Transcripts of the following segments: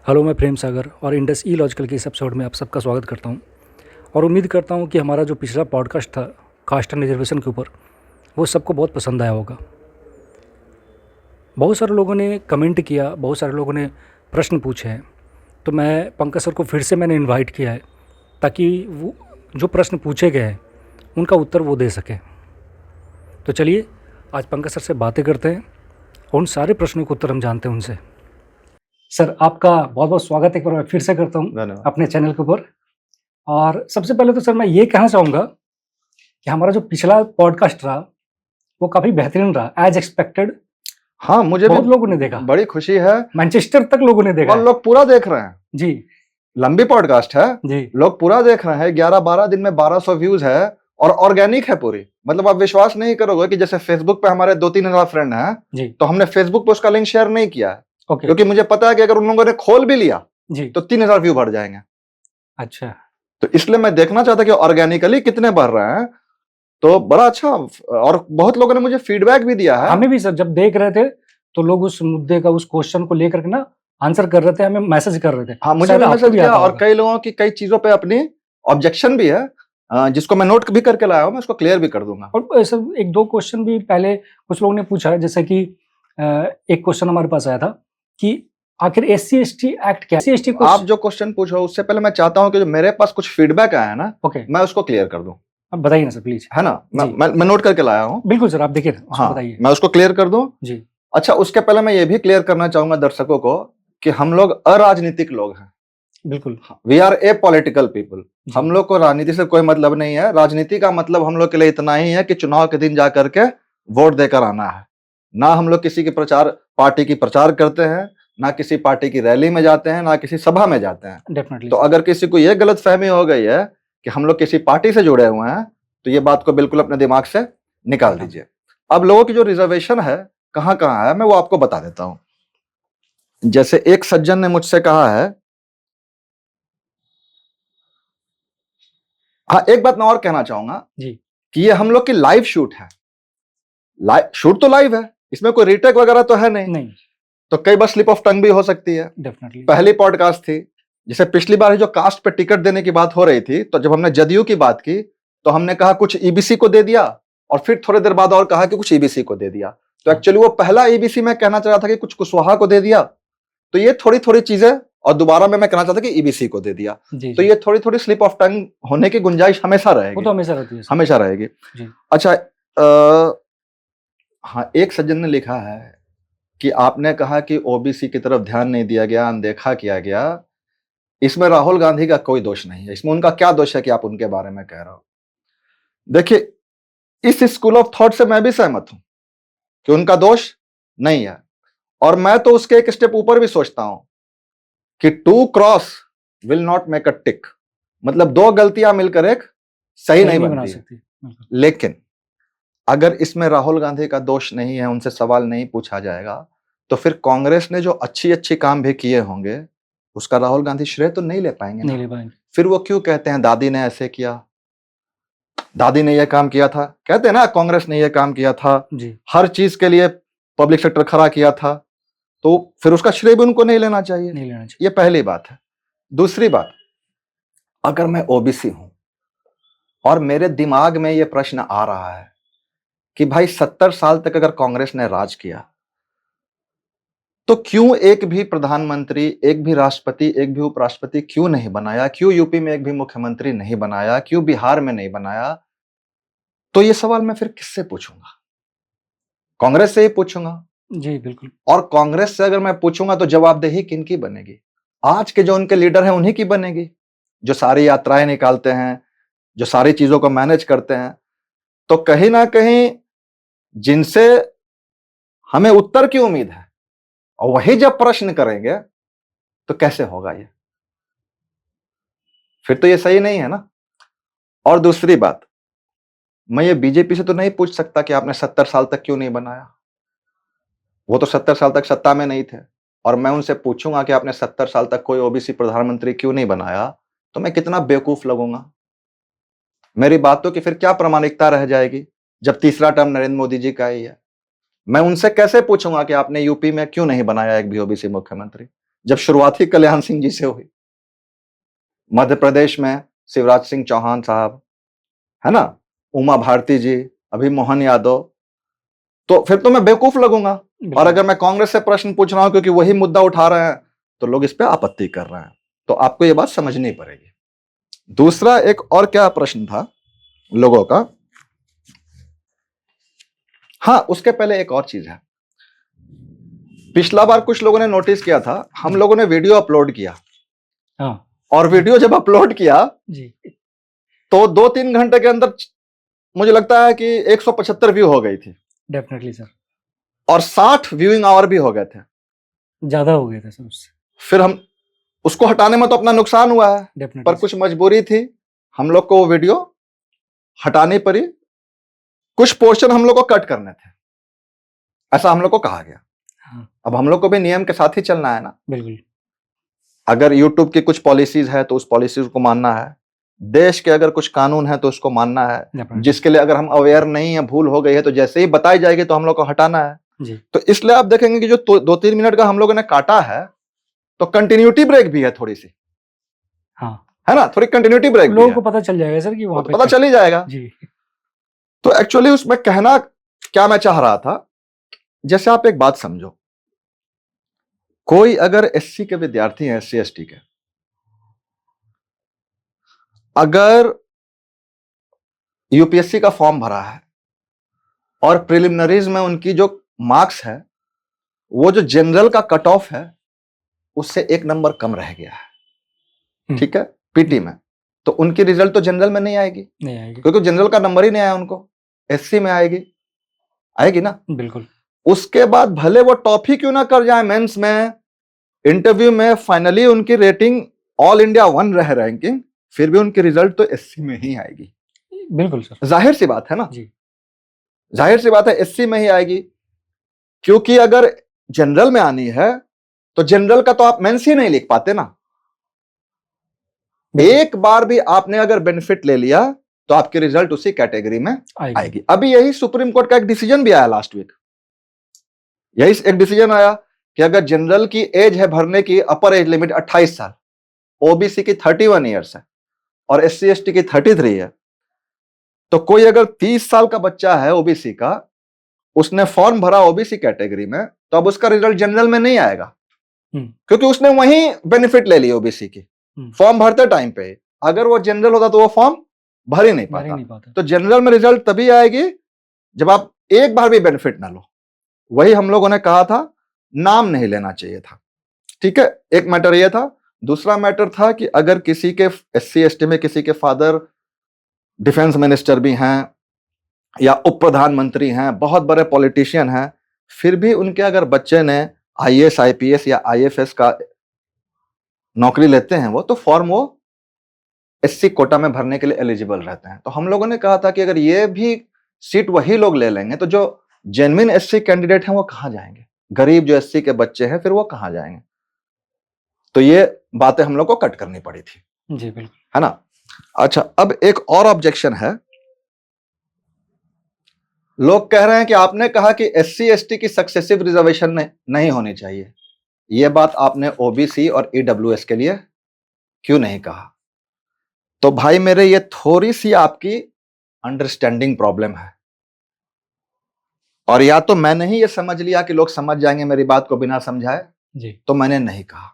Hello, मैं प्रेम सागर और Indus ई logical के इस एपिसोड में आप सबका स्वागत करता हूं और उम्मीद करता हूं कि हमारा जो पिछला पॉडकास्ट था कास्ट एंड रिजर्वेशन के ऊपर वो सबको बहुत पसंद आया होगा। बहुत सारे लोगों ने कमेंट किया, बहुत सारे लोगों ने प्रश्न पूछे हैं, तो मैं पंकज सर को फिर से मैंने इन्वाइट किया है ताकि वो जो प्रश्न पूछे गए हैं उनका उत्तर वो दे सकें। तो चलिए आज पंकज सर से बातें करते हैं और उन सारे प्रश्नों के उत्तर हम जानते हैं उनसे। सर, आपका बहुत बहुत स्वागत एक बार मैं फिर से करता हूँ धन्यवाद। अपने चैनल के ऊपर। और सबसे पहले तो सर मैं ये कहना चाहूँगा कि हमारा जो पिछला पॉडकास्ट रहा वो काफ़ी बेहतरीन रहा, एज एक्सपेक्टेड। हाँ, मुझे बहुत भी लोगों ने देखा, बड़ी खुशी है। मैनचेस्टर तक लोगों ने देखा और है। लोग पूरा देख रहे हैं। जी लंबी पॉडकास्ट है जी लोग पूरा देख रहे हैं। 11-12 दिन में 1200 व्यूज है और ऑर्गेनिक है पूरी। मतलब आप विश्वास नहीं करोगे कि जैसे फेसबुक पे हमारे 2-3 हजार फ्रेंड हैं जी तो हमने फेसबुक पे उसका लिंक शेयर नहीं किया है, ओके क्योंकि मुझे पता है कि अगर उन लोगों ने खोल भी लिया जी तो 3000 व्यू बढ़ जाएंगे। अच्छा तो इसलिए मैं देखना चाहता कि ऑर्गेनिकली कितने बढ़ रहे हैं। तो बड़ा अच्छा। और बहुत लोगों ने मुझे फीडबैक भी दिया है। हमें भी सर जब देख रहे थे तो लोग उस मुद्दे का, उस क्वेश्चन को लेकर के ना आंसर कर रहे थे, हमें मैसेज कर रहे थे। हाँ, मुझे शायद भी आपको मैसेज भी किया आता और होगा। कई लोगों की कई चीजों पे अपनी ऑब्जेक्शन भी है, जिसको मैं नोट भी करके लाया हूं। मैं उसको क्लियर भी कर दूंगा। और सर एक दो क्वेश्चन भी पहले कुछ लोगों ने पूछा है, जैसे कि एक क्वेश्चन हमारे पास आया था कि आखिर SC/ST एक्ट क्या है? SC/ST को आप जो क्वेश्चन पूछो उससे पहले मैं चाहता हूं कि जो मेरे पास कुछ फीडबैक आया है ना, ओके मैं उसको क्लियर कर दूं। अब बताइए ना सर प्लीज। है ना? जी मैं नोट करके लाया हूं। बिल्कुल सर, आप देखिए ना, उसको हाँ, बताइए। मैं उसको क्लियर कर दूं। जी अच्छा, उसके पहले मैं ये भी क्लियर करना चाहूंगा दर्शकों को कि हम लोग अराजनीतिक लोग हैं। बिल्कुल we are apolitical people. जी हम लोग को राजनीति से कोई मतलब नहीं है। राजनीति का मतलब हम लोग के लिए इतना ही है कि चुनाव के दिन जाकर के वोट देकर आना है। ना हम लोग किसी की पार्टी की प्रचार करते हैं, ना किसी पार्टी की रैली में जाते हैं, ना किसी सभा में जाते हैं। डेफिनेटली। तो अगर किसी को यह गलत फहमी हो गई है कि हम लोग किसी पार्टी से जुड़े हुए हैं तो ये बात को बिल्कुल अपने दिमाग से निकाल दीजिए। अब लोगों की जो रिजर्वेशन है कहाँ कहाँ है मैं वो आपको बता देता हूं। जैसे एक सज्जन ने मुझसे कहा है। हाँ, एक बात मैं और कहना चाहूंगा जी कि ये हम लोग की लाइव शूट है। शूट तो लाइव है, इसमें कोई रीटेक वगैरह तो है नहीं। नहीं तो कई बार स्लिप ऑफ टंग भी हो सकती है। डेफिनेटली। पहली पॉडकास्ट थी, जैसे पिछली बार जो कास्ट पे टिकट देने की बात हो रही थी, तो जब हमने जदयू की बात की तो हमने कहा कुछ ईबीसी को दे दिया और फिर थोड़ी देर बाद और कहा कि कुछ ईबीसी को दे दिया। तो एक्चुअली वो पहला ईबीसी में कहना चाह रहा था कि कुछ कुशवाहा को दे दिया। तो ये थोड़ी थोड़ी चीजें, और दोबारा में मैं कहना चाहता कि ईबीसी को दे दिया। जी तो जी ये थोड़ी थोड़ी स्लिप ऑफ टंग होने की गुंजाइश हमेशा वो रहेगी। तो हमेशा रहती है सर। हमेशा रहेगी। जी अच्छा, हाँ, एक सज्जन ने लिखा है कि आपने कहा कि ओबीसी की तरफ ध्यान नहीं दिया गया, अनदेखा किया गया। इसमें राहुल गांधी का कोई दोष नहीं है। इसमें उनका क्या दोष है कि आप उनके बारे में कह रहे हो? देखिए, इस स्कूल ऑफ थॉट से मैं भी सहमत हूं कि उनका दोष नहीं है। और मैं तो उसके एक स्टेप ऊपर भी सोचता हूं कि 2 cross will not make a tick. मतलब 2 गलतियां मिलकर एक सही नहीं बना बनती। सकती बिल्कुल। लेकिन अगर इसमें राहुल गांधी का दोष नहीं है, उनसे सवाल नहीं पूछा जाएगा, तो फिर कांग्रेस ने जो अच्छी अच्छी काम भी किए होंगे उसका राहुल गांधी श्रेय तो नहीं ले पाएंगे नहीं ना। ले पाएंगे। फिर वो क्यों कहते हैं दादी ने ऐसे किया, दादी ने यह काम किया था? कहते हैं ना कांग्रेस ने यह काम किया था, जी हर चीज के लिए पब्लिक सेक्टर खड़ा किया था। तो फिर उसका श्रेय भी उनको नहीं लेना चाहिए। नहीं लेना चाहिए। ये पहली बात है। दूसरी बात, अगर मैं ओबीसी हूं और मेरे दिमाग में यह प्रश्न आ रहा है कि भाई 70 साल तक अगर कांग्रेस ने राज किया तो क्यों एक भी प्रधानमंत्री, एक भी राष्ट्रपति, एक भी उपराष्ट्रपति क्यों नहीं बनाया? क्यों यूपी में एक भी मुख्यमंत्री नहीं बनाया? क्यों बिहार में नहीं बनाया? तो ये सवाल मैं फिर किससे पूछूंगा? कांग्रेस से ही पूछूंगा। जी बिल्कुल। और कांग्रेस से अगर मैं पूछूंगा तो जवाबदेही किनकी बनेगी? आज के जो उनके लीडर हैं उन्हीं की बनेगी, जो सारी यात्राएं निकालते हैं, जो सारी चीजों को मैनेज करते हैं। तो कहीं ना कहीं जिनसे हमें उत्तर की उम्मीद है और वही जब प्रश्न करेंगे तो कैसे होगा ये? फिर तो ये सही नहीं है ना। और दूसरी बात, मैं ये बीजेपी से तो नहीं पूछ सकता कि आपने 70 साल तक क्यों नहीं बनाया। वो तो 70 साल तक सत्ता में नहीं थे। और मैं उनसे पूछूंगा कि आपने 70 साल तक कोई ओबीसी प्रधानमंत्री क्यों नहीं बनाया, तो मैं कितना बेवकूफ लगूंगा। मेरी बातों की फिर क्या प्रामाणिकता रह जाएगी जब तीसरा टर्म नरेंद्र मोदी जी का ही है। मैं उनसे कैसे पूछूंगा कि आपने यूपी में क्यों नहीं बनाया एक भी ओबीसी मुख्यमंत्री, जब शुरुआत ही कल्याण सिंह जी से हुई, मध्य प्रदेश में शिवराज सिंह चौहान साहब, है ना, उमा भारती जी, अभी मोहन यादव, तो फिर तो मैं बेवकूफ लगूंगा। और अगर मैं कांग्रेस से प्रश्न पूछ रहा हूं क्योंकि वही मुद्दा उठा रहे हैं, तो लोग इस पे आपत्ति कर रहे हैं। तो आपको ये बात समझनी पड़ेगी। दूसरा एक और क्या प्रश्न था लोगों का, हाँ उसके पहले एक और चीज है। पिछला बार कुछ लोगों ने नोटिस किया था, हम लोगों ने वीडियो अपलोड किया, हाँ और वीडियो जब अपलोड किया जी, तो 2-3 घंटे के अंदर मुझे लगता है कि 175 व्यू हो गई थी, डेफिनेटली सर, और 60 व्यूइंग आवर भी हो गए थे। ज़्यादा हो गया था सर उससे, फिर हम उसको हटाने में तो अपना नुकसान हुआ है, पर डेफिनेटली कुछ मजबूरी थी, हम लोग को वो वीडियो हटानी पड़ी, कुछ पोर्शन हम लोग को कट करने थे, ऐसा हम लोग को कहा गया। हाँ अब हम लोग को भी नियम के साथ ही चलना है ना। बिल्कुल, अगर यूट्यूब की कुछ पॉलिसीज है तो उस पॉलिसीज को मानना है, देश के अगर कुछ कानून है तो उसको मानना है, डेफिनेटली जिसके लिए अगर हम अवेयर नहीं है, भूल हो गई है, तो जैसे ही बताई जाएगी तो हम लोग को हटाना है। जी, तो इसलिए आप देखेंगे कि जो 2-3 मिनट का हम लोगों ने काटा है, तो कंटिन्यूटी ब्रेक भी है थोड़ी सी, हाँ है ना, थोड़ी कंटिन्यूटी ब्रेक भी लोगों है, को पता चल जाएगा सर कि वो वहाँ तो पे पता चल ही जाएगा। जी, तो एक्चुअली उसमें कहना क्या मैं चाह रहा था, जैसे आप एक बात समझो, कोई अगर एससी के विद्यार्थी हैं, एससी एसटी के, अगर यूपीएससी का फॉर्म भरा है और प्रिलिमिनरीज में उनकी जो मार्क्स है, वो जो जनरल का कट ऑफ है उससे 1 नंबर कम रह गया है, ठीक है, पीटी में, तो उनकी रिजल्ट तो जनरल में नहीं आएगी, नहीं आएगी, क्योंकि जनरल का नंबर ही नहीं आया उनको, एससी में आएगी, आएगी ना। बिल्कुल, उसके बाद भले वो टॉप ही क्यों ना कर जाए मेंस में, इंटरव्यू में, फाइनली उनकी रेटिंग ऑल इंडिया 1 रहे रैंकिंग, फिर भी उनकी रिजल्ट तो एससी में ही आएगी। बिल्कुल सर, जाहिर सी बात है ना, जी, जाहिर सी बात है एससी में ही आएगी, क्योंकि अगर जनरल में आनी है तो जनरल का तो आप मेंस ही नहीं लिख पाते ना। एक बार भी आपने अगर बेनिफिट ले लिया तो आपकी रिजल्ट उसी कैटेगरी में आएगी। अभी यही सुप्रीम कोर्ट का एक डिसीजन भी आया लास्ट वीक, यही एक डिसीजन आया कि अगर जनरल की एज है भरने की, अपर एज लिमिट 28 साल, ओबीसी की 31 ईयर्स है और एससी एसटी की 33 है, तो कोई अगर 30 साल का बच्चा है ओबीसी का, उसने फॉर्म भरा ओबीसी कैटेगरी में, तो अब उसका रिजल्ट जनरल में नहीं आएगा, क्योंकि उसने वहीं बेनिफिट ले ली ओबीसी की फॉर्म भरते टाइम पे। अगर वो जनरल होता तो वो फॉर्म भर ही नहीं पाता। तो जनरल में रिजल्ट तभी आएगी जब आप एक बार भी बेनिफिट ना लो। वही हम लोगों ने कहा था, नाम नहीं लेना चाहिए था, ठीक है, एक मैटर ये था। दूसरा मैटर था कि अगर किसी के एससी एसटी में किसी के फादर डिफेंस मिनिस्टर भी हैं या उप प्रधानमंत्री हैं, बहुत बड़े पॉलिटिशियन हैं, फिर भी उनके अगर बच्चे ने आईएएस आईपीएस या आईएफएस का नौकरी लेते हैं वो, तो फॉर्म वो एससी कोटा में भरने के लिए एलिजिबल रहते हैं। तो हम लोगों ने कहा था कि अगर ये भी सीट वही लोग ले लेंगे तो जो जेन्युइन एससी कैंडिडेट हैं वो कहां जाएंगे, गरीब जो एससी के बच्चे हैं फिर वो कहां जाएंगे। तो ये बातें हम लोग को कट करनी पड़ी थी, जी बिल्कुल, है ना। अच्छा, अब एक और ऑब्जेक्शन है, लोग कह रहे हैं कि आपने कहा कि एससी एसटी की सक्सेसिव रिजर्वेशन नहीं होनी चाहिए, यह बात आपने ओबीसी और ईडब्ल्यूएस के लिए क्यों नहीं कहा? तो भाई मेरे, ये थोड़ी सी आपकी अंडरस्टैंडिंग प्रॉब्लम है, और या तो मैंने ही ये समझ लिया कि लोग समझ जाएंगे मेरी बात को बिना समझाए, जी, तो मैंने नहीं कहा।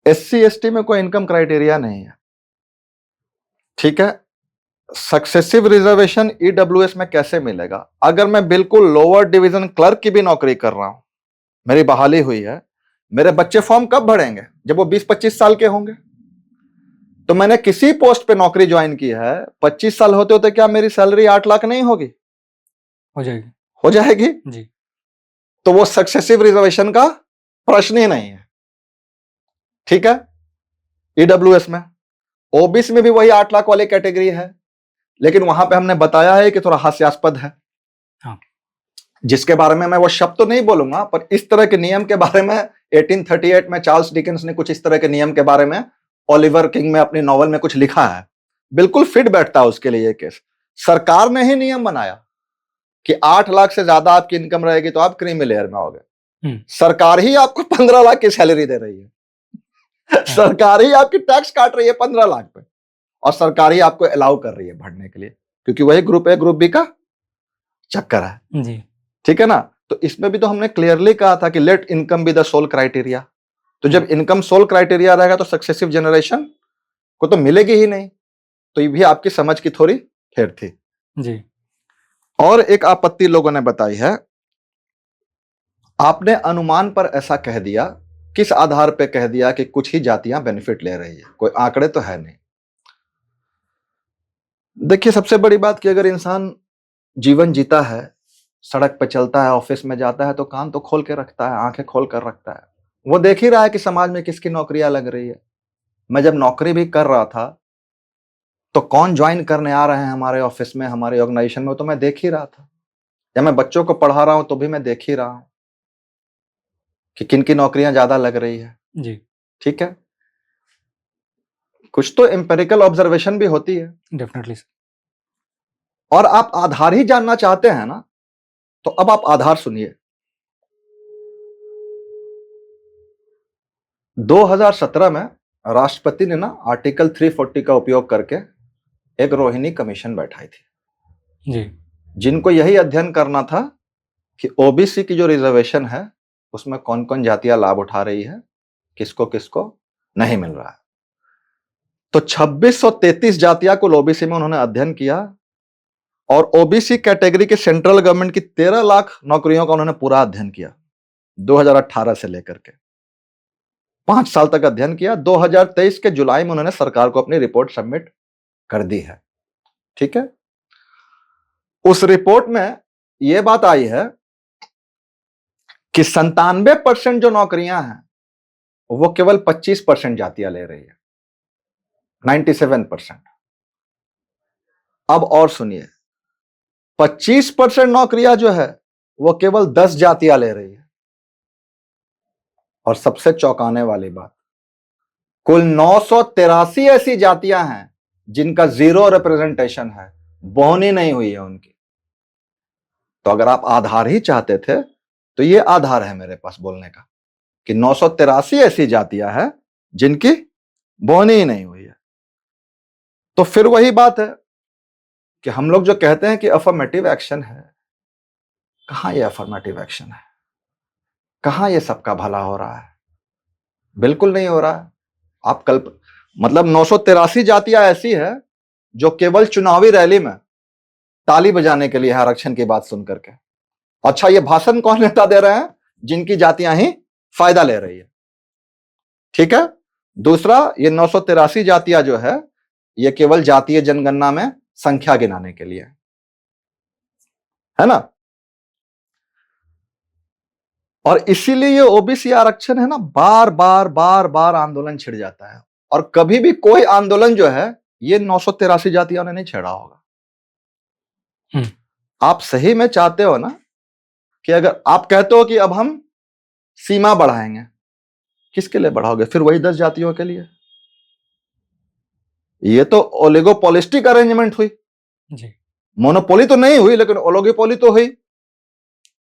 एससी एसटी में कोई इनकम क्राइटेरिया नहीं है, ठीक है। सक्सेसिव रिजर्वेशन ईडब्ल्यूएस में कैसे मिलेगा? अगर मैं बिल्कुल लोअर डिवीजन क्लर्क की भी नौकरी कर रहा हूं, मेरी बहाली हुई है, मेरे बच्चे फॉर्म कब भरेंगे? जब वो 20-25 साल के होंगे। तो मैंने किसी पोस्ट पे नौकरी ज्वाइन की है, 25 साल होते होते क्या मेरी सैलरी 8 लाख नहीं होगी? हो जाएगी, हो जाएगी जी, तो वो सक्सेसिव रिजर्वेशन का प्रश्न ही नहीं है, ठीक है। ईडब्ल्यूएस में, ओबीसी में भी वही 8 लाख वाली कैटेगरी है, लेकिन वहां पे हमने बताया है कि थोड़ा हास्यास्पद है, हाँ, जिसके बारे में मैं वो शब्द तो नहीं बोलूंगा, पर इस तरह के नियम के बारे में 1838 में चार्ल्स डिकेंस ने कुछ इस तरह के नियम के बारे में ओलिवर किंग में अपनी नॉवल में कुछ लिखा है, बिल्कुल फिट बैठता है उसके लिए ये केस। सरकार ने ही नियम बनाया कि 8 लाख से ज्यादा आपकी इनकम रहेगी तो आप क्रीमी लेयर में आओगे, सरकार ही आपको 15 लाख की सैलरी दे रही है, सरकार ही आपकी टैक्स काट रही है 15 लाख पे, और सरकार ही आपको अलाउ कर रही है भरने के लिए, क्योंकि वही ग्रुप ए ग्रुप बी का चक्कर है जी। ठीक है ना। तो इसमें भी तो हमने क्लियरली कहा था कि let income be the sole criteria. तो जब इनकम सोल क्राइटेरिया रहेगा तो सक्सेसिव जनरेशन को तो मिलेगी ही नहीं। तो ये भी आपकी समझ की थोड़ी फेर थी जी। और एक आपत्ति लोगों ने बताई है, आपने अनुमान पर ऐसा कह दिया, किस आधार पे कह दिया कि कुछ ही जातियां बेनिफिट ले रही है, कोई आंकड़े तो है नहीं। देखिए सबसे बड़ी बात कि अगर इंसान जीवन जीता है, सड़क पे चलता है, ऑफिस में जाता है, तो कान तो खोल के रखता है, आंखें खोल कर रखता है, वो देख ही रहा है कि समाज में किसकी नौकरियां लग रही है। मैं जब नौकरी भी कर रहा था तो कौन ज्वाइन करने आ रहे हैं हमारे ऑफिस में, हमारे ऑर्गेनाइजेशन में, तो मैं देख ही रहा था। या मैं बच्चों को पढ़ा रहा हूं तो भी मैं देख ही रहा हूं कि किन की नौकरियां ज्यादा लग रही है। जी। ठीक है, कुछ तो एम्पेरिकल ऑब्जर्वेशन भी होती है। Definitely sir. और आप आधार ही जानना चाहते हैं ना, तो अब आप आधार सुनिए। 2017 में राष्ट्रपति ने ना आर्टिकल 340 का उपयोग करके एक रोहिणी कमीशन बैठाई थी, जी। जिनको यही अध्ययन करना था कि ओबीसी की जो रिजर्वेशन है उसमें कौन कौन जातियां लाभ उठा रही है, किसको किसको नहीं मिल रहा है। तो 2633 जातियां कुल ओबीसी में उन्होंने अध्ययन किया और ओबीसी कैटेगरी के सेंट्रल गवर्नमेंट की 13 लाख नौकरियों का उन्होंने पूरा अध्ययन किया 2018 से लेकर के 5 साल तक अध्ययन किया। 2023 के जुलाई में उन्होंने सरकार को अपनी रिपोर्ट सबमिट कर दी है। ठीक है, उस रिपोर्ट में यह बात आई है कि 97% जो नौकरियां हैं वो केवल 25% जातियां ले रही है, 97%। अब और सुनिए, 25% नौकरियां जो है वो केवल 10 जातियां ले रही है। और सबसे चौंकाने वाली बात, कुल 983 ऐसी जातियां हैं जिनका जीरो रिप्रेजेंटेशन है, बोहनी नहीं हुई है उनकी। तो अगर आप आधार ही चाहते थे तो ये आधार है मेरे पास बोलने का कि 983 ऐसी जातियां हैं जिनकी बोहनी ही नहीं हुई है। तो फिर वही बात है कि हम लोग जो कहते हैं कि अफर्मेटिव एक्शन है, कहां ये अफर्मेटिव एक्शन है, कहां ये सबका भला हो रहा है? बिल्कुल नहीं हो रहा है। आप मतलब 983 जातियां ऐसी है जो केवल चुनावी रैली में ताली बजाने के लिए है आरक्षण की बात सुन करके। अच्छा, ये भाषण कौन नेता दे रहे हैं? जिनकी जातियां ही फायदा ले रही है। ठीक है, दूसरा, ये 983 जातियां जो है ये केवल जातीय जनगणना में संख्या गिनाने के लिए है ना। और इसीलिए ये ओबीसी आरक्षण है ना, बार बार बार बार आंदोलन छिड़ जाता है। और कभी भी कोई आंदोलन जो है ये 983 जातियों ने नहीं छेड़ा होगा। आप सही में चाहते हो ना कि अगर आप कहते हो कि अब हम सीमा बढ़ाएंगे, किसके लिए बढ़ाओगे? फिर वही 10 जातियों के लिए। ये तो ओलिगोपोलिस्टिक अरेंजमेंट हुई जी। मोनोपोली तो नहीं हुई, लेकिन ओलिगोपोली तो हुई,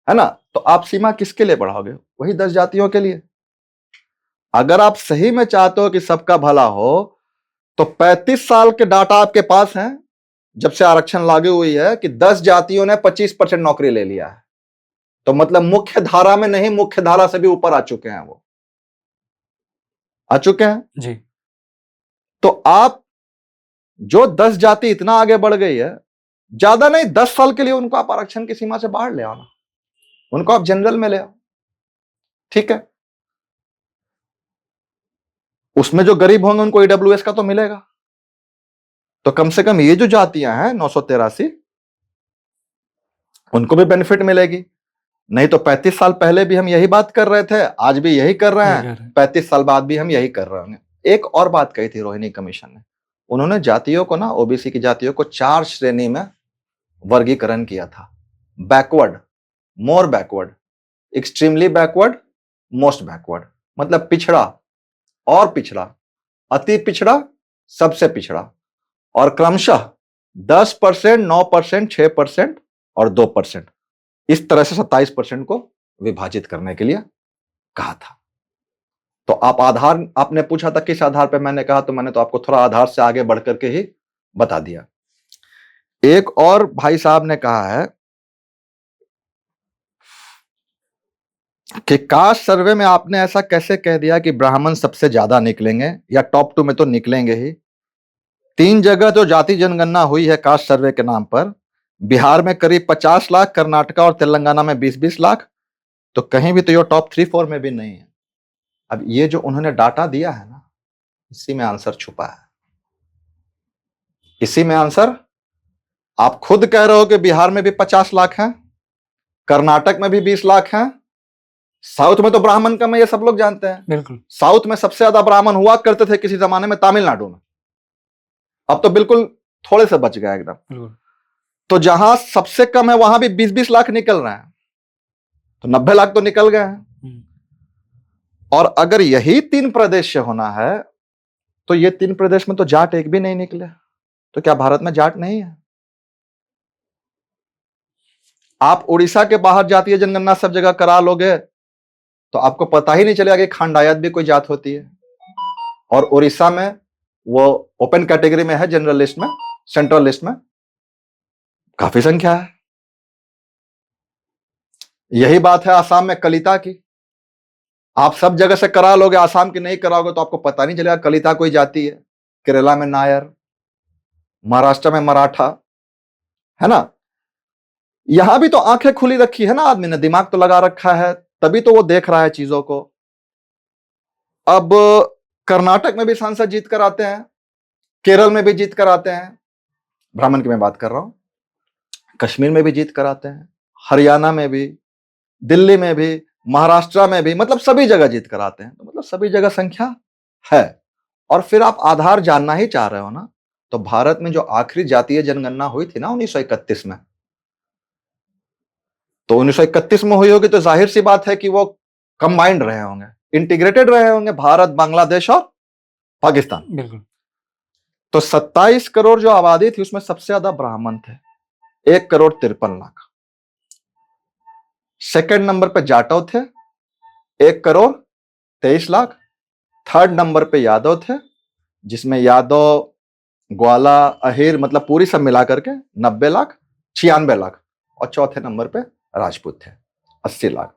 है ना। तो आप सीमा किसके लिए बढ़ाओगे? वही 10 जातियों के लिए। अगर आप सही में चाहते हो कि सबका भला हो तो 35 साल के डाटा आपके पास हैं जब से आरक्षण लागू हुई है कि 10 जातियों ने 25% नौकरी ले लिया है। तो मतलब मुख्य धारा में नहीं, मुख्य धारा से भी ऊपर आ चुके हैं, वो आ चुके हैं जी। तो आप जो 10 जाति इतना आगे बढ़ गई है, ज्यादा नहीं 10 साल के लिए उनको आप आरक्षण की सीमा से बाहर ले आओ ना, उनको आप जनरल में ले आओ। ठीक है, उसमें जो गरीब होंगे उनको ईडब्ल्यूएस का तो मिलेगा। तो कम से कम ये जो जातियां हैं 983, उनको भी बेनिफिट मिलेगी। नहीं तो 35 साल पहले भी हम यही बात कर रहे थे, आज भी यही कर रहे हैं, 35 साल बाद भी हम यही कर रहे होंगे। एक और बात कही थी रोहिणी कमीशन ने, उन्होंने जातियों को ना, ओबीसी की जातियों को 4 श्रेणी में वर्गीकरण किया था। Backward, more backward, extremely backward, most backward. मतलब पिछड़ा और पिछड़ा, अति पिछड़ा, सबसे पिछड़ा, और क्रमशः 10%, 9%, 6% और 2%, इस तरह से 27% को विभाजित करने के लिए कहा था। तो आप आधार आपने पूछा था किस आधार पे मैंने कहा, तो मैंने तो आपको थोड़ा आधार से आगे बढ़ करके ही बता दिया। एक और भाई साहब ने कहा है कि कास्ट सर्वे में आपने ऐसा कैसे कह दिया कि ब्राह्मण सबसे ज्यादा निकलेंगे या टॉप 2 में तो निकलेंगे ही। 3 जगह जो जाति जनगणना हुई है कास्ट सर्वे के नाम पर, बिहार में करीब 50 लाख, कर्नाटका और तेलंगाना में 20-20 लाख, तो कहीं भी तो ये टॉप 3-4 में भी नहीं है। अब ये जो उन्होंने डाटा दिया है ना, इसी में आंसर छुपा है, इसी में आंसर। आप खुद कह रहे हो कि बिहार में भी 50 लाख हैं, कर्नाटक में भी 20 लाख हैं, साउथ में तो ब्राह्मण कम है, ये सब लोग जानते हैं। बिल्कुल। साउथ में सबसे ज्यादा ब्राह्मण हुआ करते थे किसी जमाने में तमिलनाडु में, अब तो बिल्कुल थोड़े से बच गया एकदम। बिल्कुल। तो जहां सबसे कम है वहां भी 20-20 लाख निकल रहे हैं, तो 90 लाख तो निकल गए हैं। और अगर यही 3 प्रदेश से होना है, तो ये 3 प्रदेश में तो जाट एक भी नहीं निकले, तो क्या भारत में जाट नहीं है? आप उड़ीसा के बाहर जातीय जनगणना सब जगह करा लोगे तो आपको पता ही नहीं चलेगा कि खंडायत भी कोई जात होती है। और उड़ीसा में वो ओपन कैटेगरी में है, जनरल लिस्ट में, सेंट्रल लिस्ट में काफी संख्या है। यही बात है आसाम में कलिता की। आप सब जगह से करा लोगे, आसाम की नहीं कराओगे तो आपको पता नहीं चलेगा कलिता कोई जाति है। केरला में नायर, महाराष्ट्र में मराठा, है ना। यहां भी तो आंखें खुली रखी है ना आदमी ने, दिमाग तो लगा रखा है, तभी तो वो देख रहा है चीजों को। अब कर्नाटक में भी सांसद जीत कर आते हैं, केरल में भी जीत कर आते हैं, ब्राह्मण की मैं बात कर रहा हूं, कश्मीर में भी जीत कर आते हैं, हरियाणा में भी, दिल्ली में भी, महाराष्ट्र में भी, मतलब सभी जगह जीत कर आते हैं। तो मतलब सभी जगह संख्या है। और फिर आप आधार जानना ही चाह रहे हो ना, तो भारत में जो आखिरी जातीय जनगणना हुई थी ना 1931 में, तो 1931 में हुई होगी तो जाहिर सी बात है कि वो कंबाइंड रहे होंगे, इंटीग्रेटेड रहे होंगे, भारत, बांग्लादेश और पाकिस्तान। बिल्कुल। तो 27 करोड़ जो आबादी थी उसमें सबसे ज्यादा ब्राह्मण थे, 1 करोड़ 53 लाख। सेकंड नंबर पे जाटव थे, 1 करोड़ 23 लाख। थर्ड नंबर पे यादव थे, जिसमें यादव, ग्वाला, अहिर, मतलब पूरी सब मिला करके 90 लाख, 96 लाख। और चौथे नंबर पे राजपूत थे, 80 लाख।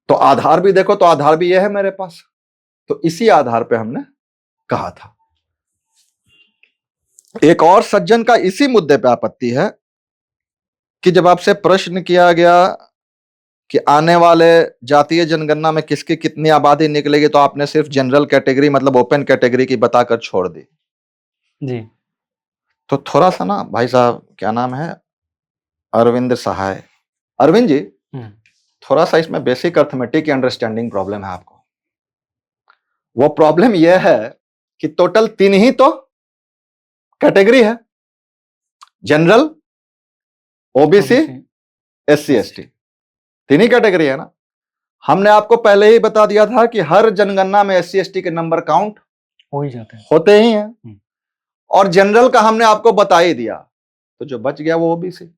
तो आधार भी देखो, तो आधार भी यह है मेरे पास, तो इसी आधार पे हमने कहा था। एक और सज्जन का इसी मुद्दे पे आपत्ति है कि जब आपसे प्रश्न किया गया कि आने वाले जातीय जनगणना में किसकी कितनी आबादी निकलेगी, तो आपने सिर्फ जनरल कैटेगरी मतलब ओपन कैटेगरी की बताकर छोड़ दी जी। तो थोड़ा सा ना भाई साहब, क्या नाम है, अरविंद सहाय, अरविंद जी, थोड़ा सा इसमें बेसिक अर्थमेटिक की अंडरस्टैंडिंग प्रॉब्लम है आपको। वो प्रॉब्लम यह है कि टोटल 3 ही तो कैटेगरी है, जनरल, ओबीसी, एससी एसटी, 3 ही कैटेगरी है ना। हमने आपको पहले ही बता दिया था कि हर जनगणना में एससी एसटी के नंबर काउंट हो ही जाते हैं, होते ही हैं, और जनरल का हमने आपको बता ही दिया, तो जो बच गया वो ओबीसी।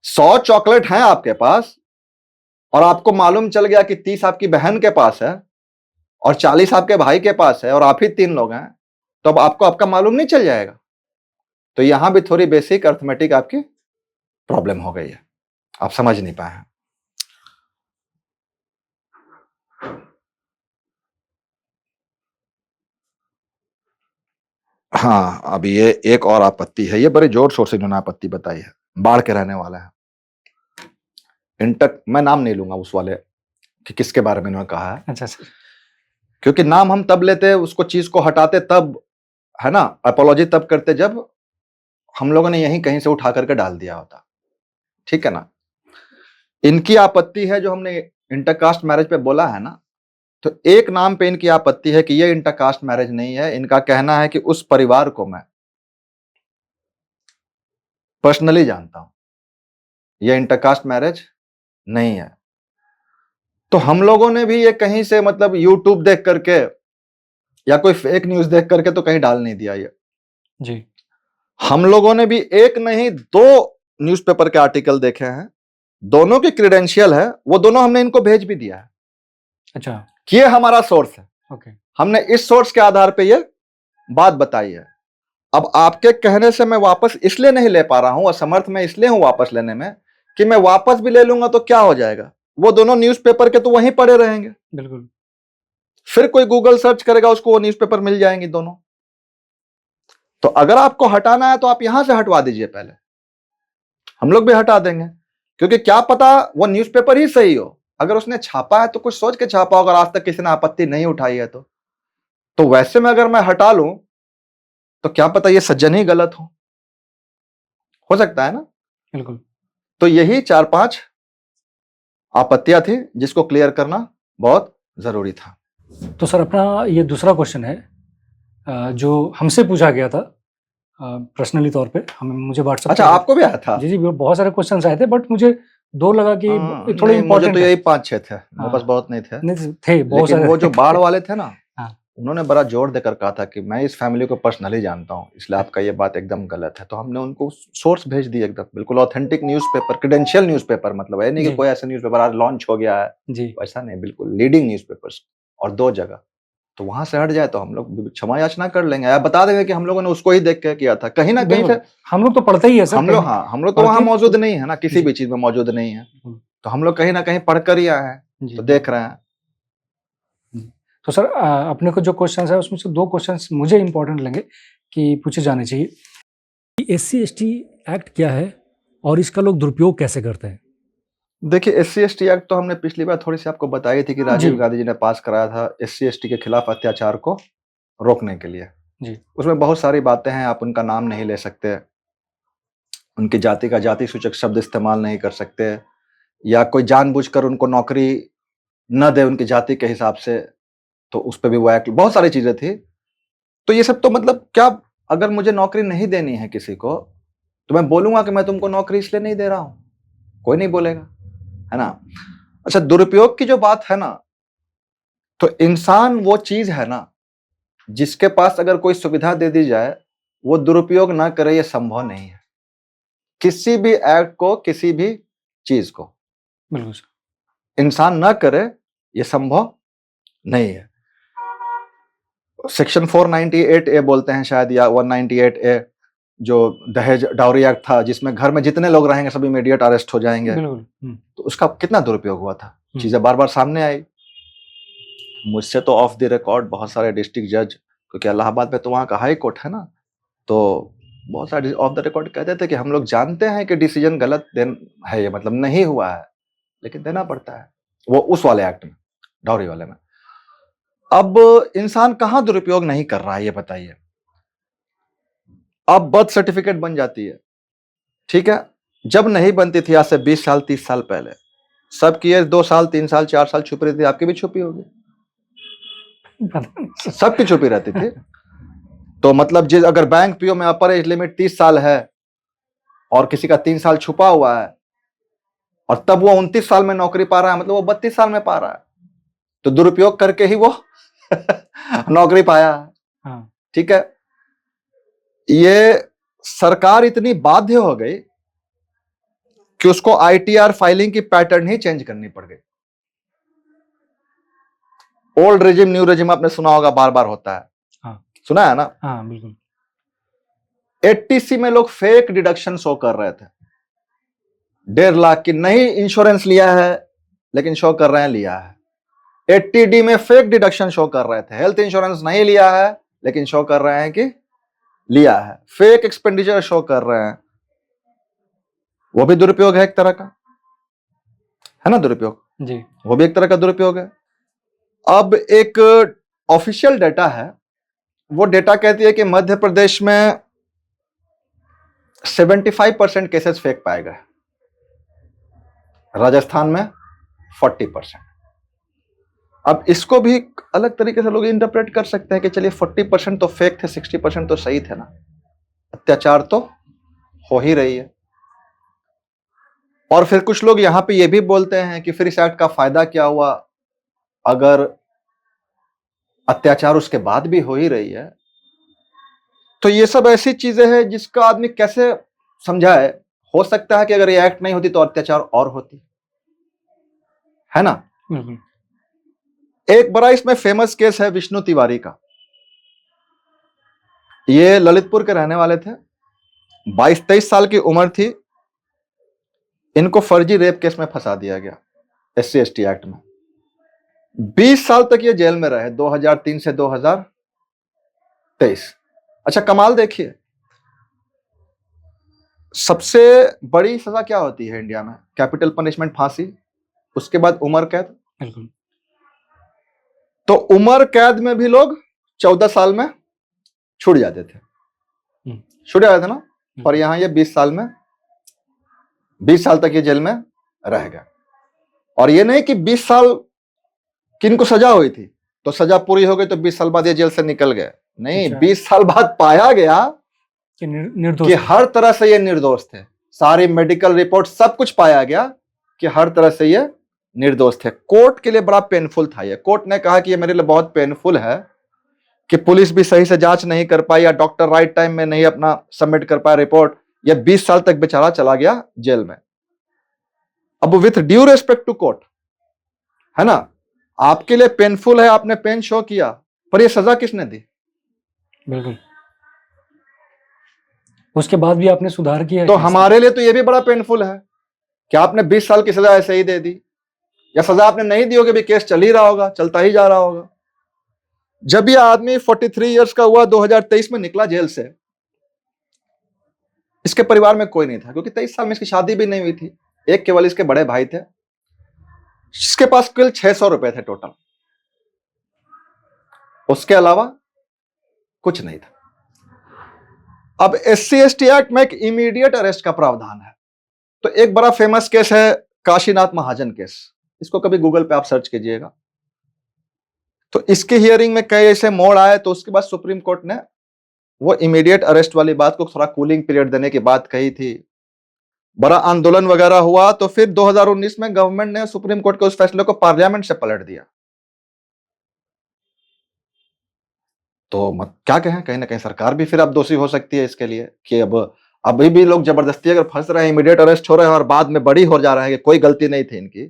100 चॉकलेट हैं आपके पास और आपको मालूम चल गया कि 30 आपकी बहन के पास है और 40 आपके भाई के पास है और आप ही 3 लोग हैं, तो अब आपको आपका मालूम नहीं चल जाएगा। तो यहां भी थोड़ी बेसिक अर्थमेटिक आपकी प्रॉब्लम हो गई है, आप समझ नहीं पाए हैं। हाँ, अब ये एक और आपत्ति है, ये बड़े जोर शोर से इन्होंने आपत्ति बताई है, बाढ़ के रहने वाला है इंटक, मैं नाम नहीं लूंगा उस वाले कि किसके बारे में इन्होंने कहा है। अच्छा सर। क्योंकि नाम हम तब लेते, उसको चीज को हटाते तब, है ना, अपोलॉजी तब करते जब हम लोगों ने यहीं कहीं से उठा करके डाल दिया होता, ठीक है ना। इनकी आपत्ति है जो हमने इंटरकास्ट मैरिज पे बोला है ना, तो एक नाम पे इनकी आपत्ति है कि ये इंटरकास्ट मैरिज नहीं है। इनका कहना है कि उस परिवार को मैं पर्सनली जानता हूं, ये इंटरकास्ट मैरिज नहीं है। तो हम लोगों ने भी ये कहीं से मतलब यूट्यूब देख करके या कोई फेक न्यूज देख करके तो कहीं डाल नहीं दिया ये जी। हम लोगों ने भी एक नहीं 2 न्यूज़पेपर के आर्टिकल देखे हैं दोनों की क्रेडेंशियल है, वो दोनों हमने इनको भेज भी दिया है अच्छा, कि ये हमारा सोर्स है, ओके, हमने इस सोर्स के आधार पे ये बात बताई है। अब आपके कहने से मैं वापस इसलिए नहीं ले पा रहा हूं, असमर्थ मैं इसलिए हूं वापस लेने में कि मैं वापस भी ले लूंगा तो क्या हो जाएगा, वो दोनों न्यूज़पेपर के तो वहीं पड़े रहेंगे, बिल्कुल, फिर कोई गूगल सर्च करेगा उसको वो न्यूज़पेपर मिल जाएंगी दोनों। तो अगर आपको हटाना है तो आप यहां से हटवा दीजिए, पहले हम लोग भी हटा देंगे, क्योंकि क्या पता वो न्यूज़पेपर ही सही हो, अगर उसने छापा है तो कुछ सोच के छापा, अगर आज तक किसी ने आपत्ति नहीं उठाई है तो वैसे में अगर मैं हटा लूं तो क्या पता ये सज्जन ही गलत हो सकता है ना। बिल्कुल। तो यही 4-5 आपत्तियां थी जिसको क्लियर करना बहुत जरूरी था। तो सर अपना ये दूसरा क्वेश्चन है जो हमसे पूछा गया था पर्सनली तौर पे, हमें मुझे व्हाट्सएप अच्छा, पे। आपको भी आया था? जी, जी, बहुत सारे क्वेश्चंस आए थे, बट मुझे 2 लगा कि थोड़े नहीं, मुझे इम्पोर्टेंट तो है। यही 5-6 थे, मेरे पास हाँ, बहुत नहीं थे। नहीं थे, बहुत लेकिन सारे वो जो थे। बाढ़ वाले थे ना, हाँ, उन्होंने बड़ा जोर देकर कहा था कि मैं इस फैमिली को पर्सनली जानता हूँ, इसलिए आपका ये बात एकदम गलत है। तो हमने उनको सोर्स भेज दिए, एकदम बिल्कुल ऑथेंटिक न्यूज़पेपर, क्रेडेंशियल न्यूज़पेपर, मतलब है नहीं कि जी, कोई ऐसा न्यूज़पेपर आज लॉन्च हो गया है, जी, वैसा नहीं, बिल्कुल लीडिंग न्यूज़पेपर्स, और 2 जगह। तो वहां से हट जाए तो हम लोग क्षमा याचना कर लेंगे, या बता देंगे कि हम लोगों ने उसको ही देख के किया था, कहीं ना कहीं बिल्कुल। से। हम लोग तो पढ़ते ही है सर हम लोग, कहीं, हाँ, हम लोग तो वहां पढ़ते मौजूद तो। नहीं है ना, किसी जी, भी चीज में मौजूद नहीं है, बिल्कुल, तो हम लोग कहीं ना कहीं पढ़कर ही आए हैं, जी, तो देख रहे हैं। जी। तो सर अपने को जो क्वेश्चंस है उसमें से 2 क्वेश्चंस मुझे इम्पोर्टेंट लगे कि पूछे जाने चाहिए कि एससी-एसटी एक्ट क्या है और इसका लोग दुरुपयोग कैसे करते हैं? देखिए, SC/ST एक्ट तो हमने पिछली बार थोड़ी सी आपको बताई थी कि जी, राजीव गांधी जी ने पास कराया था SC/ST के खिलाफ अत्याचार को रोकने के लिए। जी, उसमें बहुत सारी बातें हैं, आप उनका नाम नहीं ले सकते, उनकी जाति का जाति सूचक शब्द इस्तेमाल नहीं कर सकते, या कोई जानबूझकर उनको नौकरी न दे उनकी जाति के हिसाब से, तो उस पर भी वो एक्ट, बहुत सारी चीजें थी। तो ये सब तो मतलब क्या, अगर मुझे नौकरी नहीं देनी है किसी को, तो मैं बोलूंगा कि मैं तुमको नौकरी इसलिए नहीं दे रहा हूं, कोई नहीं बोलेगा, है ना। अच्छा, दुरुपयोग की जो बात है ना, तो इंसान वो चीज है ना, जिसके पास अगर कोई सुविधा दे दी जाए, वो दुरुपयोग ना करे, ये संभव नहीं है, किसी भी एक्ट को, किसी भी चीज को बिल्कुल सर। इंसान ना करे, ये संभव नहीं है। सेक्शन 498A बोलते हैं शायद, या 198A, जो दहेज डाउरी एक्ट था, जिसमें घर में जितने लोग रहेंगे सब इमीडिएट अरेस्ट हो जाएंगे, बिल्कुल, तो उसका कितना दुरुपयोग हुआ था, चीजें बार बार सामने आई। मुझसे तो ऑफ द रिकॉर्ड बहुत सारे डिस्ट्रिक्ट जज, क्योंकि इलाहाबाद में तो वहाँ का हाई कोर्ट है ना, तो बहुत सारे ऑफ द रिकॉर्ड कहते थे कि हम लोग जानते हैं कि डिसीजन गलत है, ये मतलब नहीं हुआ है, लेकिन देना पड़ता है, वो उस वाले एक्ट में, डाउरी वाले में। अब इंसान कहाँ दुरुपयोग नहीं कर रहा है, ये बताइए। अब बर्थ सर्टिफिकेट बन जाती है, ठीक है, जब नहीं बनती थी आज से 20 साल 30 साल पहले, सबकी एज 2 साल 3 साल 4 साल छुप रही थी, आपकी भी छुपी होगी, सबकी छुपी रहती थी। तो मतलब जिस, अगर बैंक पीओ में अपर एज लिमिट 30 साल है और किसी का 3 साल छुपा हुआ है, और तब वो 29 साल में नौकरी पा रहा है, मतलब वो 32 साल में पा रहा है, तो दुरुपयोग करके ही वो नौकरी पाया है, हाँ, ठीक है। ये सरकार इतनी बाध्य हो गई कि उसको ITR फाइलिंग की पैटर्न ही चेंज करनी पड़ गई। ओल्ड रेजिम न्यू रेजिम आपने सुना होगा, बार बार होता है, हाँ, सुना है ना। हाँ, बिल्कुल, 80C में लोग फेक डिडक्शन शो कर रहे थे, 1.5 लाख की, नहीं इंश्योरेंस लिया है लेकिन शो कर रहे हैं लिया है। 80D में फेक डिडक्शन शो कर रहे थे, हेल्थ इंश्योरेंस नहीं लिया है लेकिन शो कर रहे हैं कि लिया है, फेक एक्सपेंडिचर शो कर रहे हैं, वो भी दुरुपयोग है एक तरह का, है ना, दुरुपयोग, जी, वो भी एक तरह का दुरुपयोग है। अब एक ऑफिशियल डेटा है, वो डेटा कहती है कि मध्य प्रदेश में 75% केसेस फेक पाए गए, राजस्थान में 40%। अब इसको भी अलग तरीके से लोग इंटरप्रेट कर सकते हैं कि चलिए 40% तो फेक थे, 60% तो सही थे ना, अत्याचार तो हो ही रही है। और फिर कुछ लोग यहां पे ये भी बोलते हैं कि फिर इस एक्ट का फायदा क्या हुआ, अगर अत्याचार उसके बाद भी हो ही रही है। तो ये सब ऐसी चीजें हैं जिसका आदमी कैसे समझाए, हो सकता है कि अगर ये एक्ट नहीं होती तो अत्याचार और होती, है ना। बिल्कुल। एक बड़ा इसमें फेमस केस है विष्णु तिवारी का। ये ललितपुर के रहने वाले थे, 22-23 साल की उम्र थी। इनको फर्जी रेप केस में फंसा दिया गया SC ST एक्ट में। 20 साल तक ये जेल में रहे, 2003 से 2023। अच्छा कमाल देखिए, सबसे बड़ी सजा क्या होती है इंडिया में? कैपिटल पनिशमेंट फांसी, उसके बाद उम्र कैद। बिल्कुल। तो उम्र कैद में भी लोग 14 साल में छूट जाते थे, छूट जाते थे ना। और यहां ये 20 साल में, 20 साल तक ये जेल में रह गया। और ये नहीं कि 20 साल किनको सजा हुई थी तो सजा पूरी हो गई तो 20 साल बाद ये जेल से निकल गए, नहीं। अच्छा। 20 साल बाद पाया गया कि निर्दोष कि थे। हर तरह से ये निर्दोष थे, सारी मेडिकल रिपोर्ट सब कुछ पाया गया कि हर तरह से ये निर्दोष थे। कोर्ट के लिए बड़ा पेनफुल था ये। कोर्ट ने कहा कि ये मेरे लिए बहुत पेनफुल है कि पुलिस भी सही से जांच नहीं कर पाई या डॉक्टर राइट टाइम में नहीं अपना सबमिट कर पाया रिपोर्ट। ये 20 साल तक बेचारा चला गया जेल में। अब with due respect to court, है ना, आपके लिए पेनफुल है, आपने पेन शो किया, पर ये सजा किसने दी? बिल्कुल। उसके बाद भी आपने सुधार किया तो कैसे? हमारे लिए तो ये भी बड़ा पेनफुल है कि आपने 20 साल की सजा ऐसे ही दे दी, या सजा आपने नहीं दी होगी, भी केस चल ही रहा होगा, चलता ही जा रहा होगा। जब ये आदमी 43 इयर्स का हुआ, 2023 में निकला जेल से, इसके परिवार में कोई नहीं था क्योंकि 23 साल में इसकी शादी भी नहीं हुई थी। एक केवल इसके बड़े भाई थे, जिसके पास केवल 600 रुपए थे टोटल, उसके अलावा कुछ नहीं था। अब SC ST एक्ट में एक इमीडिएट अरेस्ट का प्रावधान है। तो एक बड़ा फेमस केस है काशीनाथ महाजन केस, इसको कभी गूगल पे आप सर्च कीजिएगा। तो इसके हियरिंग में कई ऐसे मोड़ आए, तो उसके बाद सुप्रीम कोर्ट ने वो इमीडिएट अरेस्ट वाली बात को थोड़ा कूलिंग पीरियड देने की बात कही थी। बड़ा आंदोलन वगैरह हुआ, तो फिर 2019 में गवर्नमेंट ने सुप्रीम कोर्ट के उस फैसले को पार्लियामेंट से पलट दिया। तो क्या कहें, कहीं ना कहीं सरकार भी फिर अब दोषी हो सकती है इसके लिए कि अब अभी भी लोग जबरदस्ती अगर फंस रहे हैं, इमीडिएट अरेस्ट हो रहे हैं और बाद में बड़ी हो जा रहा है कि कोई गलती नहीं थी इनकी,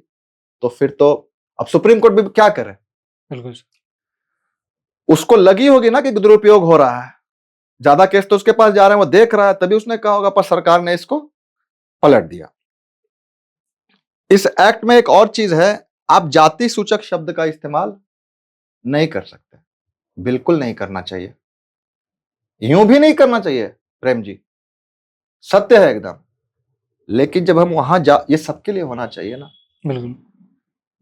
तो फिर तो अब सुप्रीम कोर्ट भी क्या करे? बिल्कुल। उसको लगी होगी ना कि दुरुपयोग हो रहा है, ज्यादा केस तो उसके पास जा रहे हैं, वो देख रहा है, तभी उसने कहा होगा, पर सरकार ने इसको पलट दिया। इस एक्ट में एक और चीज है, आप जाति सूचक शब्द का इस्तेमाल नहीं कर सकते, बिल्कुल नहीं करना चाहिए, यूं भी नहीं करना चाहिए प्रेम जी, सत्य है एकदम। लेकिन जब हम वहां ये सबके लिए होना चाहिए ना। बिल्कुल।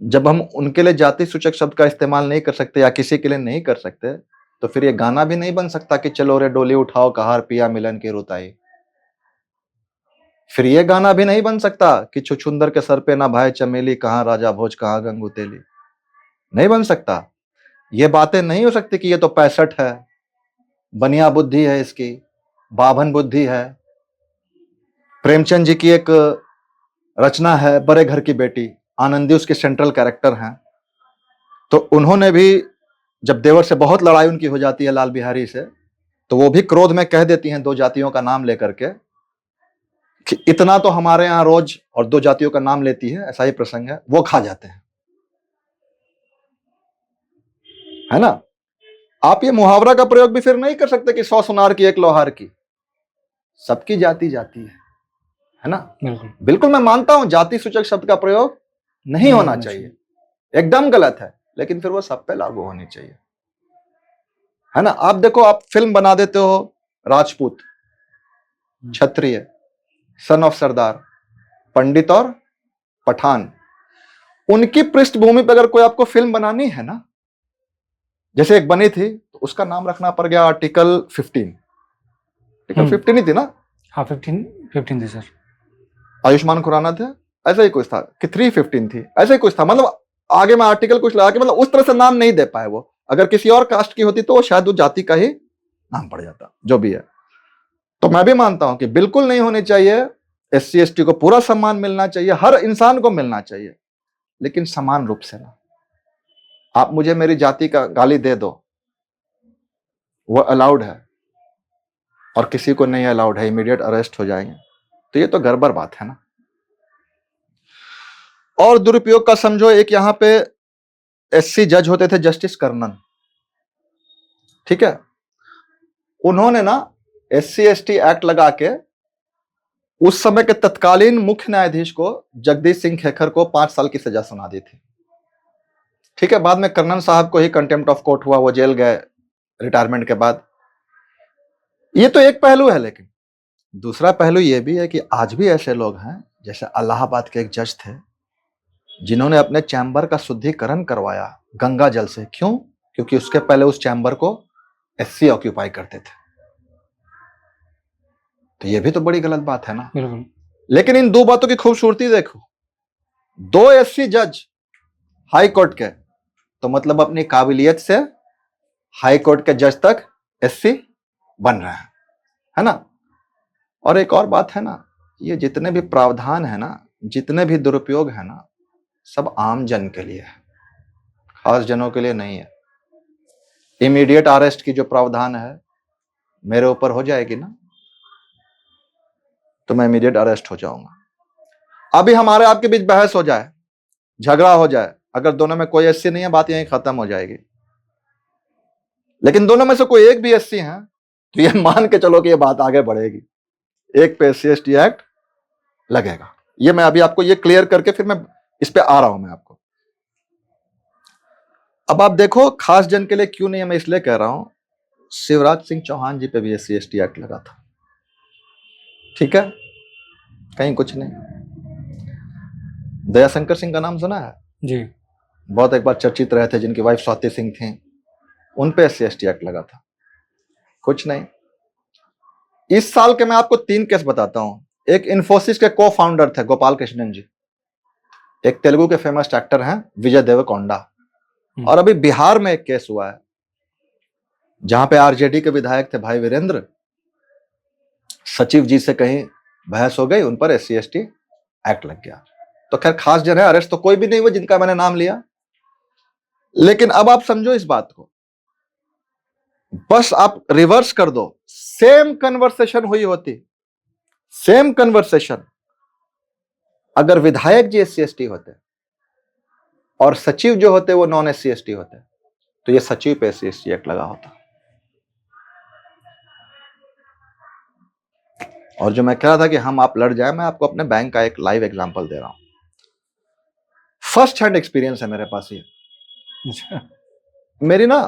जब हम उनके लिए जाति सूचक शब्द का इस्तेमाल नहीं कर सकते या किसी के लिए नहीं कर सकते, तो फिर ये गाना भी नहीं बन सकता कि चलो रे डोली उठाओ कहार पिया मिलन की रुताई। फिर ये गाना भी नहीं बन सकता कि छुछुंदर के सर पे ना भाई चमेली, कहां राजा भोज कहां गंगू तेली। नहीं बन सकता। ये बातें नहीं हो सकती कि ये तो 65 है, बनिया बुद्धि है इसकी, बाभन बुद्धि है। प्रेमचंद जी की एक रचना है बड़े घर की बेटी, आनंदी उसके सेंट्रल कैरेक्टर हैं। तो उन्होंने भी जब देवर से बहुत लड़ाई उनकी हो जाती है लाल बिहारी से, तो वो भी क्रोध में कह देती हैं दो जातियों का नाम लेकर के कि इतना तो हमारे यहां रोज, और दो जातियों का नाम लेती है, ऐसा ही प्रसंग है, वो खा जाते हैं, है ना। आप ये मुहावरा का प्रयोग भी फिर नहीं कर सकते कि 100 सुनार की एक लोहार की। सबकी जाति जाति है ना। बिल्कुल। बिल्कुल मैं मानता हूं जाति सूचक शब्द का प्रयोग नहीं होना चाहिए, एकदम गलत है, लेकिन फिर वो सब पे लागू होनी चाहिए, है ना। आप देखो, आप फिल्म बना देते हो राजपूत, क्षत्रिय, सन ऑफ सरदार, पंडित और पठान, उनकी पृष्ठभूमि पर अगर कोई आपको फिल्म बनानी है ना, जैसे एक बनी थी, तो उसका नाम रखना पड़ गया आर्टिकल 15। आर्टिकल 15 ही थी ना? हाँ 15 थी सर। आयुष्मान खुराना थे, ऐसा ही कुछ था कि 315 थी, ऐसा ही कुछ था। मतलब आगे में आर्टिकल कुछ लगा के, मतलब उस तरह से नाम नहीं दे पाए वो। अगर किसी और कास्ट की होती तो वो शायद वो जाति का ही नाम पड़ जाता, जो भी है। तो मैं भी मानता हूं कि बिल्कुल नहीं होनी चाहिए। SC ST को पूरा सम्मान मिलना चाहिए, हर इंसान को मिलना चाहिए, लेकिन समान रूप से ना। आप मुझे मेरी जाति का गाली दे दो, वो अलाउड है, और किसी को नहीं अलाउड है, इमीडिएट अरेस्ट हो जाएंगे। तो ये तो गड़बड़ बात है ना। और दुरुपयोग का समझो, एक यहां पे एससी जज होते थे, जस्टिस कर्णन, ठीक है, उन्होंने ना एससी एसटी एक्ट लगा के उस समय के तत्कालीन मुख्य न्यायाधीश को जगदीश सिंह खेखर को 5 साल की सजा सुना दी थी। ठीक है, बाद में कर्णन साहब को ही कंटेम्प्ट ऑफ कोर्ट हुआ, वो जेल गए रिटायरमेंट के बाद। ये तो एक पहलू है, लेकिन दूसरा पहलू ये भी है कि आज भी ऐसे लोग हैं, जैसे इलाहाबाद के एक जज थे, जिन्होंने अपने चैम्बर का शुद्धिकरण करवाया गंगा जल से। क्यों? क्योंकि उसके पहले उस चैम्बर को एससी ऑक्यूपाई करते थे। तो ये भी तो बड़ी गलत बात है ना। बिल्कुल। लेकिन इन दो बातों की खूबसूरती देखो, 2 एससी जज हाई कोर्ट के, तो मतलब अपनी काबिलियत से हाई कोर्ट के जज तक एससी बन रहे हैं, है ना। और एक और बात है ना, ये जितने भी प्रावधान है ना, जितने भी दुरुपयोग है ना, सब आम जन के लिए है, खास जनों के लिए नहीं है। इमीडिएट अरेस्ट की जो प्रावधान है मेरे ऊपर हो जाएगी ना, तो मैं इमीडिएट अरेस्ट हो जाऊंगा। अभी हमारे आपके बीच बहस हो जाए, झगड़ा हो जाए, अगर दोनों में कोई एससी नहीं है, बात यहीं खत्म हो जाएगी। लेकिन दोनों में से कोई एक भी एससी है, तो ये मान के चलो कि ये बात आगे बढ़ेगी, एक पे एससी एसटी एक्ट लगेगा। ये मैं अभी आपको ये क्लियर करके फिर मैं इस पे आ रहा हूं मैं आपको। अब आप देखो खास जन के लिए क्यों नहीं है, मैं इसलिए कह रहा हूं, शिवराज सिंह चौहान जी पे भी एससी एसटी एक्ट लगा था, ठीक है, कहीं कुछ नहीं। दयाशंकर सिंह का नाम सुना है? जी। बहुत एक बार चर्चित रहे थे, जिनकी वाइफ स्वाति सिंह थी, उन पे एससी एसटी एक्ट लगा था, कुछ नहीं। इस साल के मैं आपको 3 केस बताता हूं। एक इन्फोसिस के को फाउंडर थे गोपाल कृष्णन जी, एक तेलुगु के फेमस एक्टर हैं विजय देवरकोंडा, और अभी बिहार में एक केस हुआ है जहां पे आरजेडी के विधायक थे भाई वीरेंद्र, सचिव जी से कहीं बहस हो गई, उन पर एससी एसटी एक्ट लग गया। तो खैर खास जन है, अरेस्ट तो कोई भी नहीं हुआ जिनका मैंने नाम लिया। लेकिन अब आप समझो इस बात को, बस आप रिवर्स कर दो, सेम कन्वर्सेशन हुई होती, सेम कन्वर्सेशन, अगर विधायक जी एससी एसटी होते और सचिव जो होते वो नॉन एससी एसटी होते, तो ये सचिव पे एससी एसटी एक्ट लगा होता। और जो मैं कह रहा था कि हम आप लड़ जाए, मैं आपको अपने बैंक का एक लाइव एग्जांपल दे रहा हूं, फर्स्ट हैंड एक्सपीरियंस है मेरे पास ये। अच्छा। मेरी ना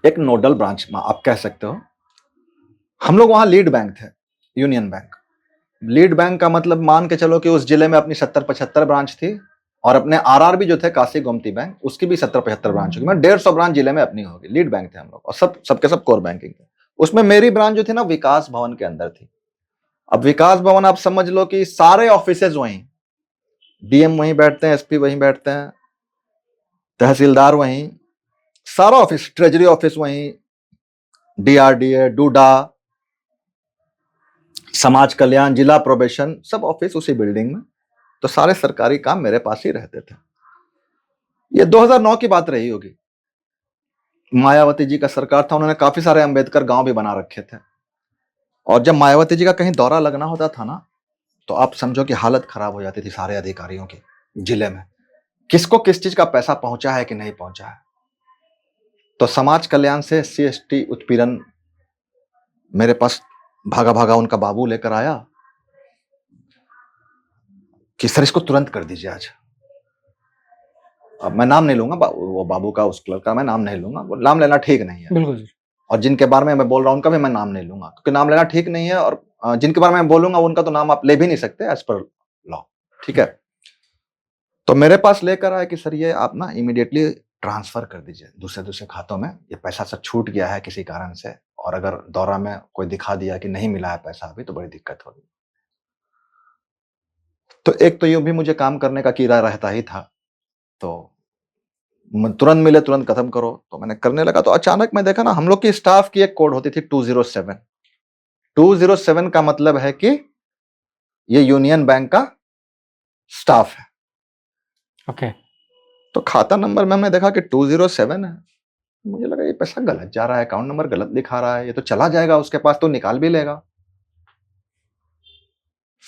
एक नोडल ब्रांच में आप कह सकते हो, हम लोग वहां लीड बैंक थे, यूनियन बैंक। लीड बैंक का मतलब मान के चलो कि उस जिले में अपनी 70-75 ब्रांच थी, और अपने आरआर भी जो थे काशी गोमती बैंक, उसकी भी 70-75 ब्रांच होगी, मतलब 150 ब्रांच जिले में अपनी होगी। लीड बैंक थे हम लोग, और सबके सब कोर बैंकिंग थे। उसमें मेरी ब्रांच जो थी ना विकास भवन के अंदर थी। अब विकास भवन आप समझ लो कि सारे ऑफिसेज वहीं, डीएम वहीं बैठते हैं, एसपी वहीं बैठते हैं, तहसीलदार वहीं, सारा ऑफिस, ट्रेजरी ऑफिस वहीं, डीआरडीए, डूडा, समाज कल्याण, जिला प्रोबेशन, सब ऑफिस उसी बिल्डिंग में। तो सारे सरकारी काम मेरे पास ही रहते थे। ये 2009 की बात रही होगी, मायावती जी का सरकार था, उन्होंने काफी सारे अंबेडकर गांव भी बना रखे थे। और जब मायावती जी का कहीं दौरा लगना होता था ना, तो आप समझो कि हालत खराब हो जाती थी सारे अधिकारियों की जिले में, किसको किस चीज का पैसा पहुंचा है कि नहीं पहुंचा है। तो समाज कल्याण से एससी एसटी उत्पीड़न मेरे पास भागा भागा उनका बाबू लेकर आया कि सर इसको तुरंत कर दीजिए आज। अब मैं नाम नहीं लूंगा, वो बाबू का, उस क्लर्क का मैं नाम नहीं लूंगा, वो नाम लेना ठीक नहीं है। बिल्कुल जी। और जिनके बारे में मैं बोल रहा हूं उनका भी मैं नाम नहीं लूंगा, क्योंकि नाम लेना ठीक नहीं है, और जिनके बारे में मैं बोलूंगा उनका तो नाम आप ले भी नहीं सकते एज पर लॉ, ठीक है। तो मेरे पास लेकर आए कि सर ये आप ना इमीडिएटली ट्रांसफर कर दीजिए दूसरे दूसरे खातों में, ये पैसा सब छूट गया है किसी कारण से, और अगर दौरा में कोई दिखा दिया कि नहीं मिला है पैसा अभी, तो बड़ी दिक्कत होगी। तो एक तो यूं भी मुझे काम करने का कीड़ा रहता ही था, तो तुरंत मिले तुरंत खत्म करो, तो मैंने करने लगा। तो अचानक मैं देखा ना, हम लोग की स्टाफ की एक कोड होती थी 207। 207 का मतलब है कि ये यूनियन बैंक का स्टाफ है। ओके। तो खाता नंबर में हमने देखा कि 207 है, मुझे लगा ये पैसा गलत जा रहा है, अकाउंट नंबर गलत दिखा रहा है, ये तो चला जाएगा उसके पास तो निकाल भी लेगा।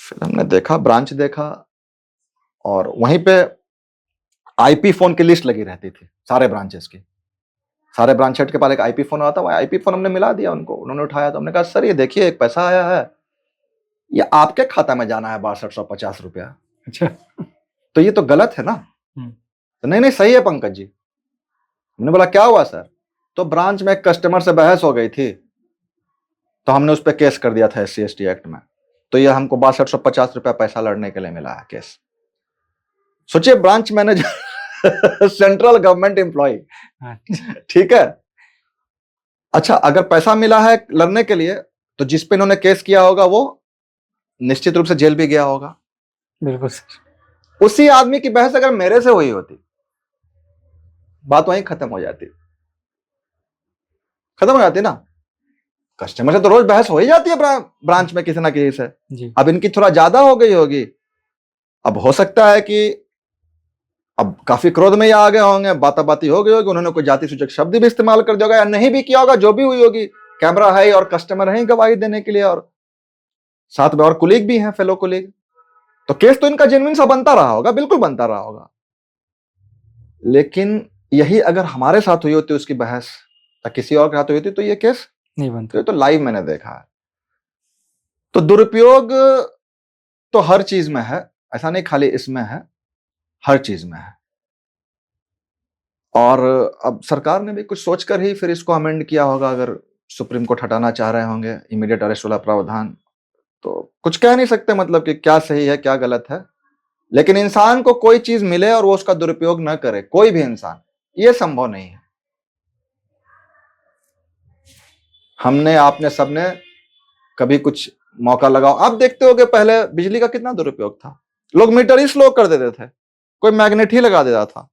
फिर हमने देखा, ब्रांच देखा, और वहीं पे आईपी फोन की लिस्ट लगी रहती थी सारे ब्रांचेस की। सारे ब्रांच हेड के पास एक आईपी फोन आता, वो आईपी फोन हमने मिला दिया उनको। उन्होंने उठाया तो हमने कहा सर ये देखिए एक पैसा आया है, ये आपके खाता में जाना है 6250 रुपया। अच्छा। तो ये तो गलत है ना। हम्म। तो नहीं नहीं सही है पंकज जी। हमने बोला क्या हुआ सर? तो ब्रांच में एक कस्टमर से बहस हो गई थी, तो हमने उस पर केस कर दिया था SC/ST एक्ट में। तो ये हमको 6250 रुपया पैसा लड़ने के लिए मिला है केस। सोचिए, branch manager central government employee, ठीक है। अच्छा, अगर पैसा मिला है लड़ने के लिए, तो जिस पे इन्होंने केस किया होगा वो निश्चित रूप से जेल भी गया होगा। बिल्कुल सर। उसी आदमी की बहस अगर मेरे से हुई होती, बात वहीं खत्म हो जाती, खत्म हो जाती ना। कस्टमर से तो रोज बहस हो ही जाती है ब्रांच में किसी ना किसी से जी। अब इनकी थोड़ा ज्यादा हो गई होगी। अब हो सकता है कि अब काफी क्रोध में ही आ गए होंगे, बाताबाती हो गई होगी, उन्होंने कोई जाति सूचक शब्द भी इस्तेमाल कर दिया होगा, या नहीं भी किया होगा, जो भी हुई होगी। कैमरा है और कस्टमर है गवाही देने के लिए, और साथ में और कुलीग भी हैं, फेलो कुलीग। तो केस तो इनका जेन्युइन सा बनता रहा होगा, बिल्कुल बनता रहा होगा। लेकिन यही अगर हमारे साथ हुई होती उसकी बहस, या किसी और के साथ हुई होती, तो ये केस नहीं बनता। तो लाइव मैंने देखा है। तो दुरुपयोग तो हर चीज में है, ऐसा नहीं खाली इसमें है, हर चीज में है। और अब सरकार ने भी कुछ सोचकर ही फिर इसको अमेंड किया होगा। अगर सुप्रीम कोर्ट हटाना चाह रहे होंगे इमीडिएट अरेस्ट वाला प्रावधान, तो कुछ कह नहीं सकते मतलब कि क्या सही है क्या गलत है। लेकिन इंसान को कोई चीज मिले और वो उसका दुरुपयोग न करे, कोई भी इंसान, ये संभव नहीं है। हमने आपने सबने कभी कुछ मौका लगाओ, आप देखते होगे पहले बिजली का कितना दुरुपयोग था। लोग मीटर ही स्लो कर देते थे, कोई मैग्नेट ही लगा देता था।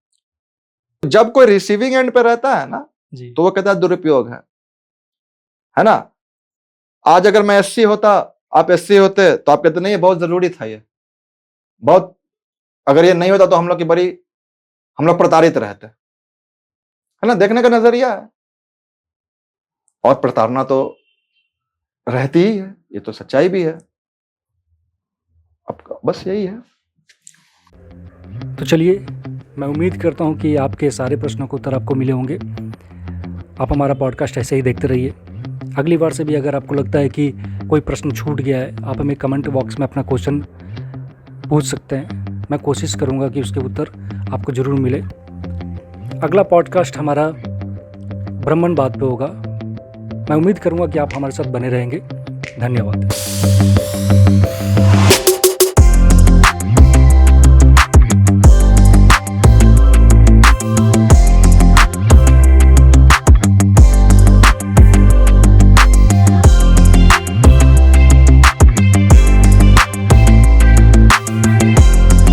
जब कोई रिसीविंग एंड पे रहता है ना, जी। तो वो कहता है दुरुपयोग है ना। आज अगर मैं SC होता, आप SC होते, तो आप कहते नहीं ये बहुत जरूरी था, ये बहुत, अगर ये नहीं होता तो हम लोग प्रताड़ित रहते, है ना। देखने का नजरिया है, और प्रताड़ना तो रहती ही है, ये तो सच्चाई भी है। अब बस यही है। तो चलिए, मैं उम्मीद करता हूँ कि आपके सारे प्रश्नों के उत्तर आपको मिले होंगे। आप हमारा पॉडकास्ट ऐसे ही देखते रहिए। अगली बार से भी अगर आपको लगता है कि कोई प्रश्न छूट गया है, आप हमें कमेंट बॉक्स में अपना क्वेश्चन पूछ सकते हैं। मैं कोशिश करूँगा कि उसके उत्तर आपको ज़रूर मिले। अगला पॉडकास्ट हमारा ब्रह्मांडवाद पे होगा। मैं उम्मीद करूँगा कि आप हमारे साथ बने रहेंगे। धन्यवाद।